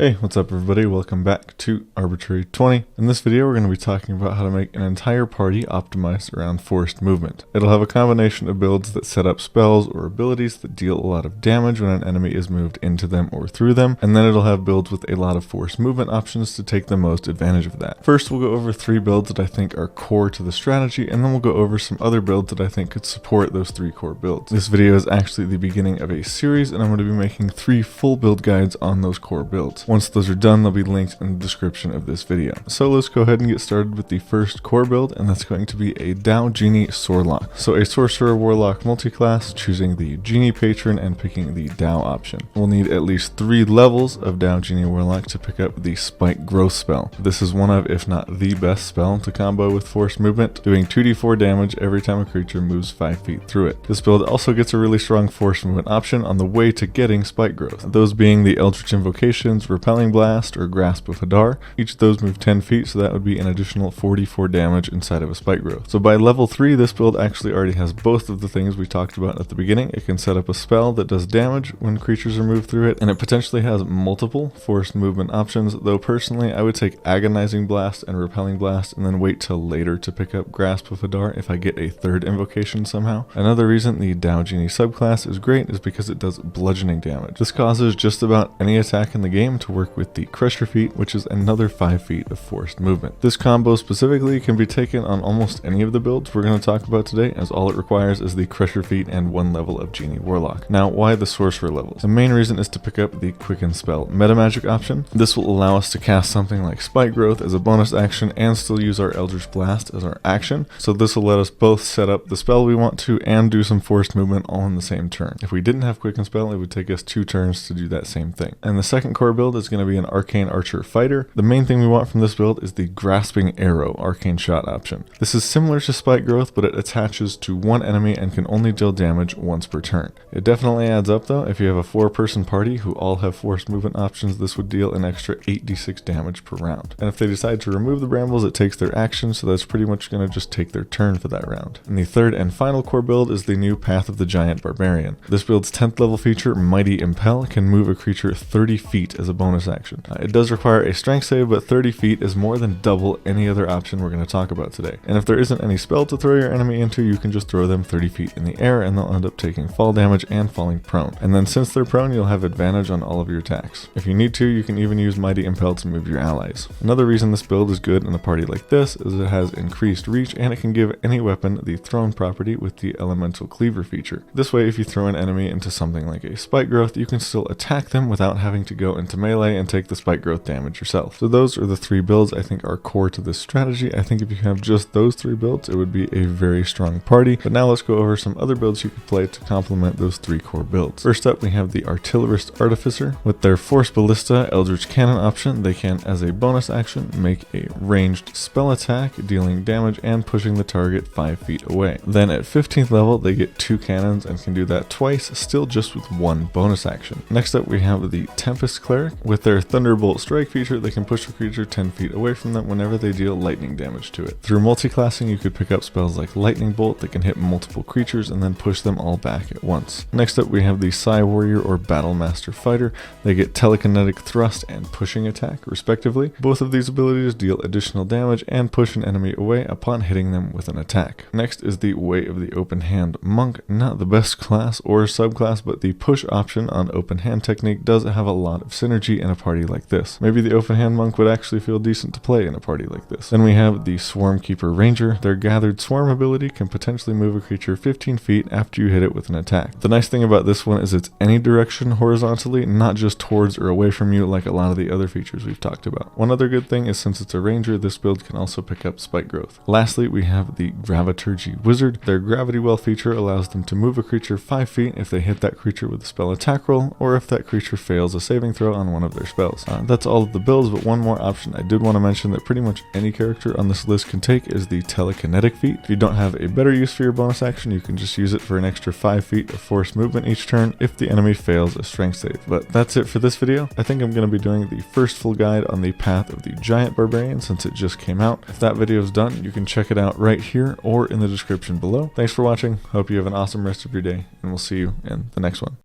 Hey, what's up everybody? Welcome back to Arbitrary 20. In this video, we're going to be talking about how to make an entire party optimized around forced movement. It'll have a combination of builds that set up spells or abilities that deal a lot of damage when an enemy is moved into them or through them, and then it'll have builds with a lot of forced movement options to take the most advantage of that. First, we'll go over 3 builds that I think are core to the strategy, and then we'll go over some other builds that I think could support those 3 core builds. This video is actually the beginning of a series, and I'm going to be making 3 full build guides on those core builds. Once those are done, they'll be linked in the description of this video. So let's go ahead and get started with the first core build, and that's going to be a Dao Genie Swordlock. So a Sorcerer Warlock multi-class, choosing the Genie Patron and picking the Dao option. We'll need at least 3 levels of Dao Genie Warlock to pick up the Spike Growth spell. This is one of, if not the best spell to combo with forced movement, doing 2d4 damage every time a creature moves 5 feet through it. This build also gets a really strong forced movement option on the way to getting Spike Growth, those being the Eldritch Invocations, Repelling Blast, or Grasp of Hadar. Each of those move 10 feet, so that would be an additional 44 damage inside of a Spike Growth. So by level 3, this build actually already has both of the things we talked about at the beginning. It can set up a spell that does damage when creatures are moved through it, and it potentially has multiple forced movement options, though personally I would take Agonizing Blast and Repelling Blast and then wait till later to pick up Grasp of Hadar if I get a third invocation somehow. Another reason the Dao Genie subclass is great is because it does bludgeoning damage. This causes just about any attack in the game to work with the Crusher feat, which is another 5 feet of forced movement. This combo specifically can be taken on almost any of the builds we're going to talk about today, as all it requires is the Crusher feat and 1 level of Genie Warlock. Now, why the Sorcerer levels? The main reason is to pick up the Quicken Spell meta magic option. This will allow us to cast something like Spike Growth as a bonus action and still use our Eldritch Blast as our action. So this will let us both set up the spell we want to and do some forced movement all in the same turn. If we didn't have Quicken Spell, it would take us 2 turns to do that same thing. And the second core build is going to be an Arcane Archer Fighter. The main thing we want from this build is the Grasping Arrow Arcane Shot option. This is similar to Spike Growth, but it attaches to one enemy and can only deal damage once per turn. It definitely adds up though. If you have a 4-person party who all have forced movement options, this would deal an extra 8d6 damage per round. And if they decide to remove the brambles, it takes their action, so that's pretty much going to just take their turn for that round. And the third and final core build is the new Path of the Giant Barbarian. This build's 10th level feature, Mighty Impel, can move a creature 30 feet as a bonus action. It does require a strength save, but 30 feet is more than double any other option we're going to talk about today. And if there isn't any spell to throw your enemy into, you can just throw them 30 feet in the air and they'll end up taking fall damage and falling prone. And then since they're prone, you'll have advantage on all of your attacks. If you need to, you can even use Mighty Impel to move your allies. Another reason this build is good in a party like this is it has increased reach, and it can give any weapon the thrown property with the Elemental Cleaver feature. This way, if you throw an enemy into something like a Spike Growth, you can still attack them without having to go into melee and take the Spike Growth damage yourself. So those are the 3 builds I think are core to this strategy. I think if you have just those 3 builds, it would be a very strong party. But now let's go over some other builds you could play to complement those 3 core builds. First up, we have the Artillerist Artificer. With their Force Ballista Eldritch Cannon option, they can, as a bonus action, make a ranged spell attack, dealing damage and pushing the target 5 feet away. Then at 15th level, they get 2 cannons and can do that twice, still just with 1 bonus action. Next up, we have the Tempest Cleric. With their Thunderbolt Strike feature, they can push a creature 10 feet away from them whenever they deal lightning damage to it. Through multi-classing, you could pick up spells like Lightning Bolt that can hit multiple creatures and then push them all back at once. Next up, we have the Psy Warrior or Battle Master Fighter. They get Telekinetic Thrust and Pushing Attack, respectively. Both of these abilities deal additional damage and push an enemy away upon hitting them with an attack. Next is the Way of the Open Hand Monk. Not the best class or subclass, but the push option on Open Hand technique does have a lot of synergy in a party like this. Maybe the Open Hand Monk would actually feel decent to play in a party like this. Then we have the Swarm Keeper Ranger. Their Gathered Swarm ability can potentially move a creature 15 feet after you hit it with an attack. The nice thing about this one is it's any direction horizontally, not just towards or away from you like a lot of the other features we've talked about. One other good thing is since it's a ranger, this build can also pick up Spike Growth. Lastly, we have the Graviturgy Wizard. Their Gravity Well feature allows them to move a creature 5 feet if they hit that creature with a spell attack roll, or if that creature fails a saving throw on one of their spells. That's all of the builds, but one more option I did want to mention that pretty much any character on this list can take is the Telekinetic feat. If you don't have a better use for your bonus action, you can just use it for an extra 5 feet of forced movement each turn if the enemy fails a strength save. But that's it for this video. I think I'm going to be doing the first full guide on the Path of the Giant Barbarian since it just came out. If that video is done, you can check it out right here or in the description below. Thanks for watching. Hope you have an awesome rest of your day, and we'll see you in the next one.